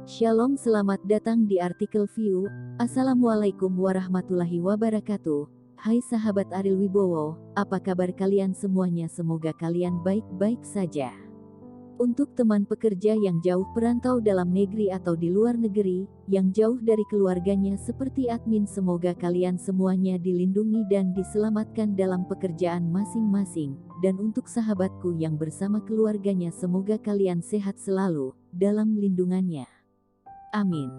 Shalom, selamat datang di artikel View. Assalamualaikum warahmatullahi wabarakatuh. Hai sahabat Ariel Wibowo, apa kabar kalian semuanya? Semoga kalian baik-baik saja. Untuk teman pekerja yang jauh perantau dalam negeri atau di luar negeri, yang jauh dari keluarganya seperti admin, semoga kalian semuanya dilindungi dan diselamatkan dalam pekerjaan masing-masing. Dan untuk sahabatku yang bersama keluarganya, semoga kalian sehat selalu dalam lindungannya. Amin.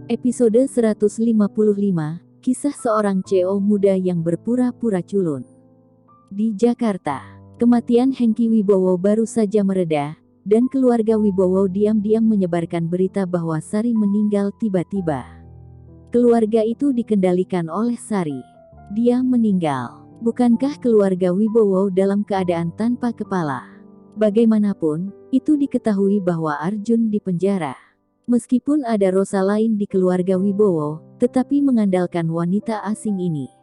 Episode 155, Kisah seorang CEO muda yang berpura-pura culun. Di Jakarta, kematian Hengki Wibowo baru saja mereda, dan keluarga Wibowo diam-diam menyebarkan berita bahwa Sari meninggal tiba-tiba. Keluarga itu dikendalikan oleh Sari. Dia meninggal. Bukankah keluarga Wibowo dalam keadaan tanpa kepala? Bagaimanapun, itu diketahui bahwa Arjun dipenjara. Meskipun ada Rosa lain di keluarga Wibowo, tetapi mengandalkan wanita asing ini.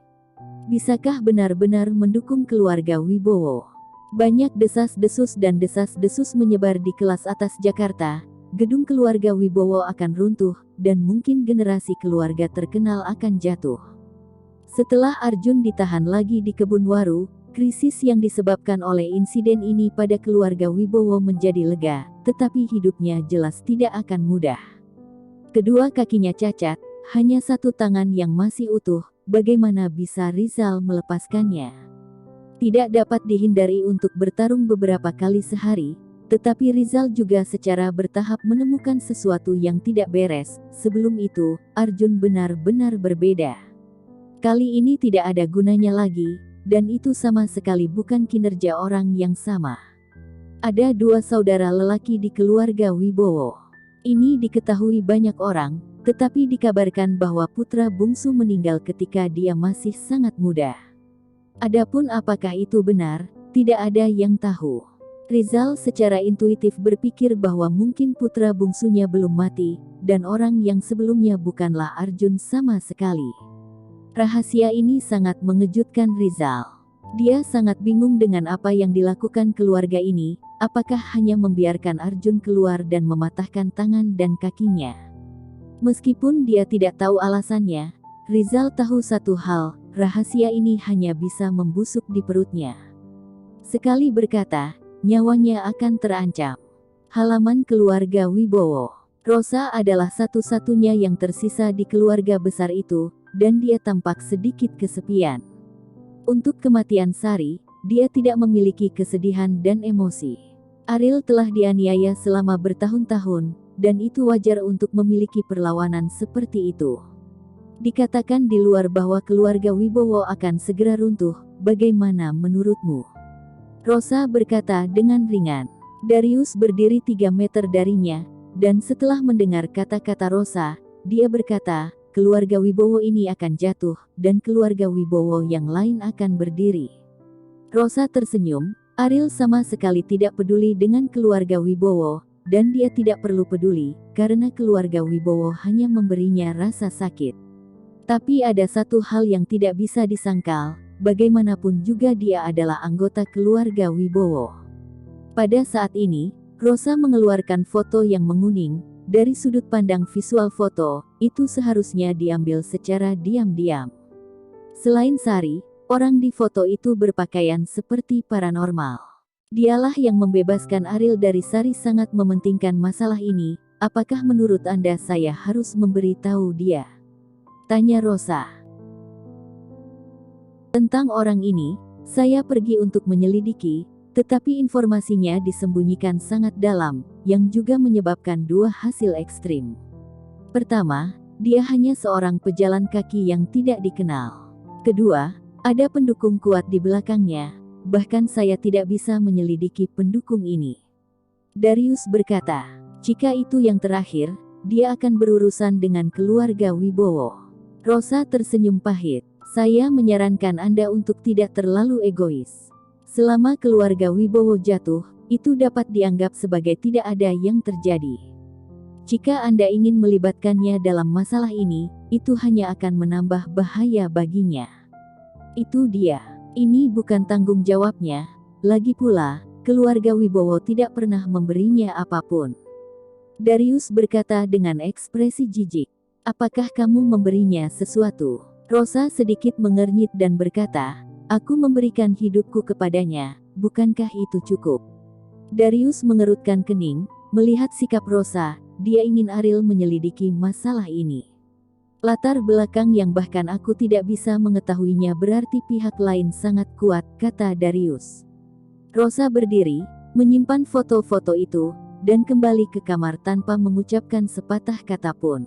Bisakah benar-benar mendukung keluarga Wibowo? Banyak desas-desus dan desas-desus menyebar di kelas atas Jakarta. Gedung keluarga Wibowo akan runtuh, dan mungkin generasi keluarga terkenal akan jatuh. Setelah Arjun ditahan lagi di Kebun Waru, krisis yang disebabkan oleh insiden ini pada keluarga Wibowo menjadi lega, tetapi hidupnya jelas tidak akan mudah. Kedua kakinya cacat, hanya satu tangan yang masih utuh, bagaimana bisa Rizal melepaskannya? Tidak dapat dihindari untuk bertarung beberapa kali sehari, tetapi Rizal juga secara bertahap menemukan sesuatu yang tidak beres. Sebelum itu, Arjun benar-benar berbeda. Kali ini tidak ada gunanya lagi, dan itu sama sekali bukan kinerja orang yang sama. Ada dua saudara lelaki di keluarga Wibowo. Ini diketahui banyak orang, tetapi dikabarkan bahwa putra bungsu meninggal ketika dia masih sangat muda. Adapun apakah itu benar, tidak ada yang tahu. Rizal secara intuitif berpikir bahwa mungkin putra bungsunya belum mati, dan orang yang sebelumnya bukanlah Arjun sama sekali. Rahasia ini sangat mengejutkan Rizal. Dia sangat bingung dengan apa yang dilakukan keluarga ini, apakah hanya membiarkan Arjun keluar dan mematahkan tangan dan kakinya. Meskipun dia tidak tahu alasannya, Rizal tahu satu hal, rahasia ini hanya bisa membusuk di perutnya. Sekali berkata, nyawanya akan terancam. Halaman keluarga Wibowo. Rosa adalah satu-satunya yang tersisa di keluarga besar itu, dan dia tampak sedikit kesepian. Untuk kematian Sari, dia tidak memiliki kesedihan dan emosi. Ariel telah dianiaya selama bertahun-tahun, dan itu wajar untuk memiliki perlawanan seperti itu. Dikatakan di luar bahwa keluarga Wibowo akan segera runtuh, bagaimana menurutmu? Rosa berkata dengan ringan. Darius berdiri 3 meter darinya, dan setelah mendengar kata-kata Rosa, dia berkata, keluarga Wibowo ini akan jatuh, dan keluarga Wibowo yang lain akan berdiri. Rosa tersenyum. Ariel sama sekali tidak peduli dengan keluarga Wibowo, dan dia tidak perlu peduli, karena keluarga Wibowo hanya memberinya rasa sakit. Tapi ada satu hal yang tidak bisa disangkal, bagaimanapun juga dia adalah anggota keluarga Wibowo. Pada saat ini, Rosa mengeluarkan foto yang menguning. Dari sudut pandang visual foto, itu seharusnya diambil secara diam-diam. Selain Sari, orang di foto itu berpakaian seperti paranormal. Dialah yang membebaskan Ariel dari Sari. Sangat mementingkan masalah ini. Apakah menurut Anda saya harus memberitahu dia? Tanya Rosa. Tentang orang ini, saya pergi untuk menyelidiki, tetapi informasinya disembunyikan sangat dalam, yang juga menyebabkan dua hasil ekstrim. Pertama, dia hanya seorang pejalan kaki yang tidak dikenal. Kedua, ada pendukung kuat di belakangnya, bahkan saya tidak bisa menyelidiki pendukung ini. Darius berkata, jika itu yang terakhir, dia akan berurusan dengan keluarga Wibowo. Rosa tersenyum pahit. Saya menyarankan Anda untuk tidak terlalu egois. Selama keluarga Wibowo jatuh, itu dapat dianggap sebagai tidak ada yang terjadi. Jika Anda ingin melibatkannya dalam masalah ini, itu hanya akan menambah bahaya baginya. Itu dia. Ini bukan tanggung jawabnya. Lagi pula, keluarga Wibowo tidak pernah memberinya apapun. Darius berkata dengan ekspresi jijik. Apakah kamu memberinya sesuatu? Rosa sedikit mengernyit dan berkata, aku memberikan hidupku kepadanya, bukankah itu cukup? Darius mengerutkan kening, melihat sikap Rosa, dia ingin Ariel menyelidiki masalah ini. Latar belakang yang bahkan aku tidak bisa mengetahuinya berarti pihak lain sangat kuat, kata Darius. Rosa berdiri, menyimpan foto-foto itu, dan kembali ke kamar tanpa mengucapkan sepatah kata pun.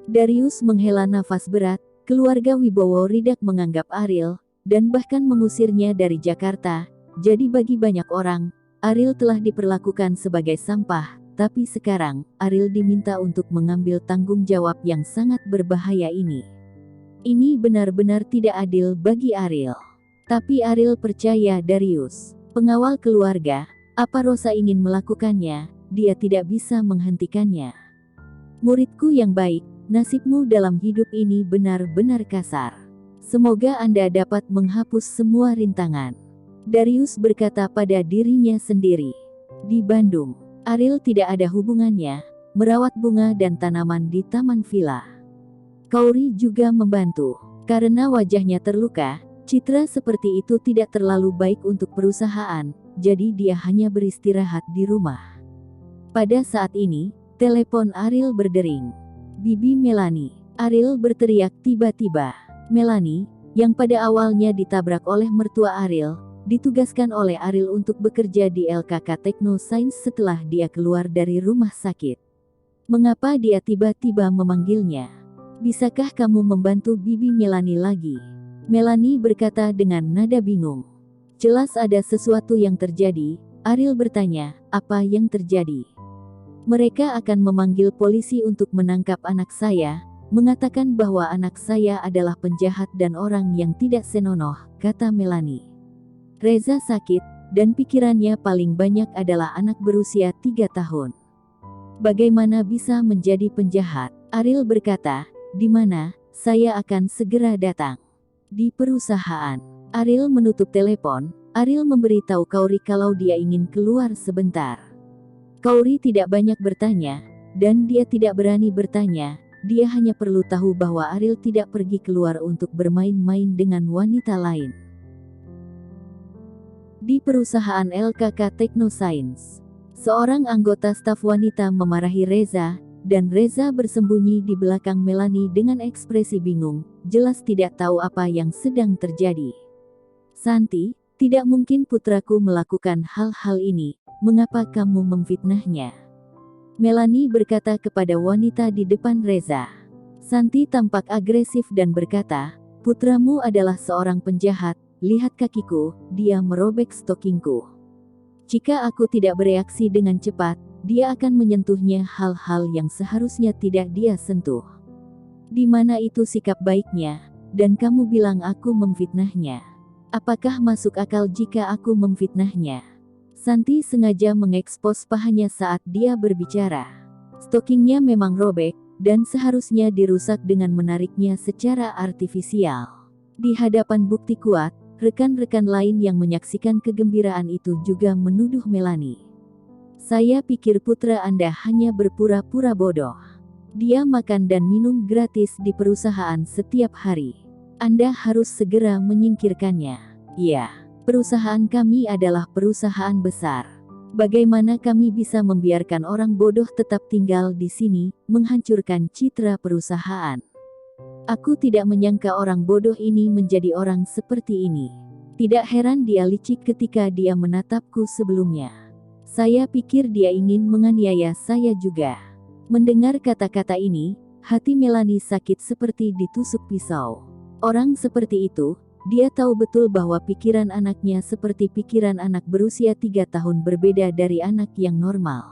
Darius menghela nafas berat, keluarga Wibowo Ridak menganggap Ariel, dan bahkan mengusirnya dari Jakarta, jadi bagi banyak orang, Ariel telah diperlakukan sebagai sampah, tapi sekarang, Ariel diminta untuk mengambil tanggung jawab yang sangat berbahaya ini. Ini benar-benar tidak adil bagi Ariel. Tapi Ariel percaya Darius, pengawal keluarga, apa Rosa ingin melakukannya, dia tidak bisa menghentikannya. Muridku yang baik, nasibmu dalam hidup ini benar-benar kasar. Semoga Anda dapat menghapus semua rintangan. Darius berkata pada dirinya sendiri. Di Bandung, Ariel tidak ada hubungannya, merawat bunga dan tanaman di taman villa. Kauri juga membantu. Karena wajahnya terluka, citra seperti itu tidak terlalu baik untuk perusahaan, jadi dia hanya beristirahat di rumah. Pada saat ini, telepon Ariel berdering. Bibi Melanie. Ariel berteriak tiba-tiba. Melanie, yang pada awalnya ditabrak oleh mertua Ariel, ditugaskan oleh Ariel untuk bekerja di LKK Tekno Sains setelah dia keluar dari rumah sakit. Mengapa dia tiba-tiba memanggilnya? Bisakah kamu membantu Bibi Melanie lagi? Melanie berkata dengan nada bingung. Jelas ada sesuatu yang terjadi, Ariel bertanya, apa yang terjadi? Mereka akan memanggil polisi untuk menangkap anak saya, mengatakan bahwa anak saya adalah penjahat dan orang yang tidak senonoh, kata Melanie. Reza sakit, dan pikirannya paling banyak adalah anak berusia 3 tahun. Bagaimana bisa menjadi penjahat? Ariel berkata, di mana, saya akan segera datang. Di perusahaan. Ariel menutup telepon, Ariel memberitahu Kauri kalau dia ingin keluar sebentar. Kauri tidak banyak bertanya, dan dia tidak berani bertanya, dia hanya perlu tahu bahwa Ariel tidak pergi keluar untuk bermain-main dengan wanita lain. Di perusahaan LKK Tekno Sains, seorang anggota staf wanita memarahi Reza, dan Reza bersembunyi di belakang Melanie dengan ekspresi bingung, jelas tidak tahu apa yang sedang terjadi. Santi, tidak mungkin putraku melakukan hal-hal ini. Mengapa kamu memfitnahnya? Melanie berkata kepada wanita di depan Reza. Santi tampak agresif dan berkata, putramu adalah seorang penjahat, lihat kakiku, dia merobek stokingku. Jika aku tidak bereaksi dengan cepat, dia akan menyentuhnya hal-hal yang seharusnya tidak dia sentuh. Di mana itu sikap baiknya, dan kamu bilang aku memfitnahnya. Apakah masuk akal jika aku memfitnahnya? Santi sengaja mengekspos pahanya saat dia berbicara. Stokingnya memang robek, dan seharusnya dirusak dengan menariknya secara artifisial. Di hadapan bukti kuat, rekan-rekan lain yang menyaksikan kegembiraan itu juga menuduh Melanie. Saya pikir putra Anda hanya berpura-pura bodoh. Dia makan dan minum gratis di perusahaan setiap hari. Anda harus segera menyingkirkannya. Ya. Perusahaan kami adalah perusahaan besar. Bagaimana kami bisa membiarkan orang bodoh tetap tinggal di sini, menghancurkan citra perusahaan? Aku tidak menyangka orang bodoh ini menjadi orang seperti ini. Tidak heran dia licik ketika dia menatapku sebelumnya. Saya pikir dia ingin menganiaya saya juga. Mendengar kata-kata ini, hati Melanie sakit seperti ditusuk pisau. Orang seperti itu, dia tahu betul bahwa pikiran anaknya seperti pikiran anak berusia 3 tahun berbeda dari anak yang normal.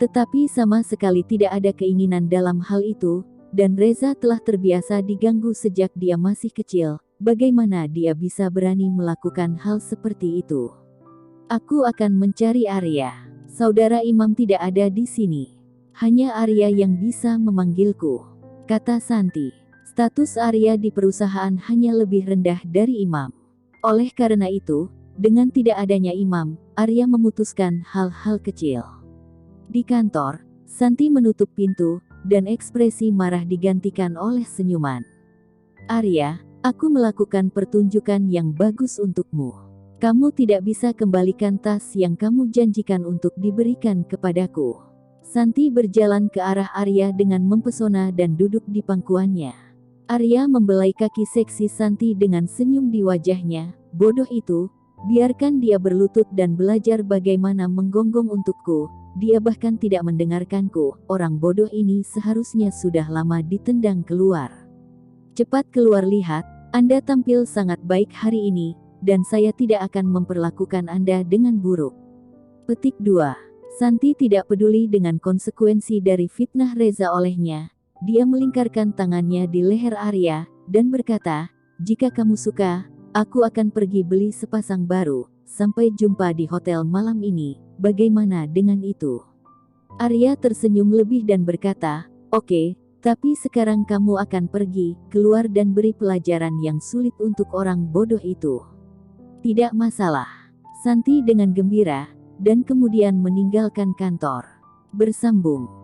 Tetapi sama sekali tidak ada keinginan dalam hal itu, dan Reza telah terbiasa diganggu sejak dia masih kecil, bagaimana dia bisa berani melakukan hal seperti itu? Aku akan mencari Arya. Saudara Imam tidak ada di sini. Hanya Arya yang bisa memanggilku, kata Santi. Status Arya di perusahaan hanya lebih rendah dari Imam. Oleh karena itu, dengan tidak adanya Imam, Arya memutuskan hal-hal kecil. Di kantor, Santi menutup pintu, dan ekspresi marah digantikan oleh senyuman. Arya, aku melakukan pertunjukan yang bagus untukmu. Kamu tidak bisa kembalikan tas yang kamu janjikan untuk diberikan kepadaku. Santi berjalan ke arah Arya dengan mempesona dan duduk di pangkuannya. Arya membelai kaki seksi Santi dengan senyum di wajahnya. Bodoh itu, biarkan dia berlutut dan belajar bagaimana menggonggong untukku. Dia bahkan tidak mendengarkanku. Orang bodoh ini seharusnya sudah lama ditendang keluar. Cepat keluar, lihat, Anda tampil sangat baik hari ini, dan saya tidak akan memperlakukan Anda dengan buruk. Petik 2. Santi tidak peduli dengan konsekuensi dari fitnah Reza olehnya. Dia melingkarkan tangannya di leher Arya, dan berkata, jika kamu suka, aku akan pergi beli sepasang baru. Sampai jumpa di hotel malam ini, bagaimana dengan itu? Arya tersenyum lebih dan berkata, oke, tapi sekarang kamu akan pergi, keluar dan beri pelajaran yang sulit untuk orang bodoh itu. Tidak masalah. Santi dengan gembira, dan kemudian meninggalkan kantor. Bersambung.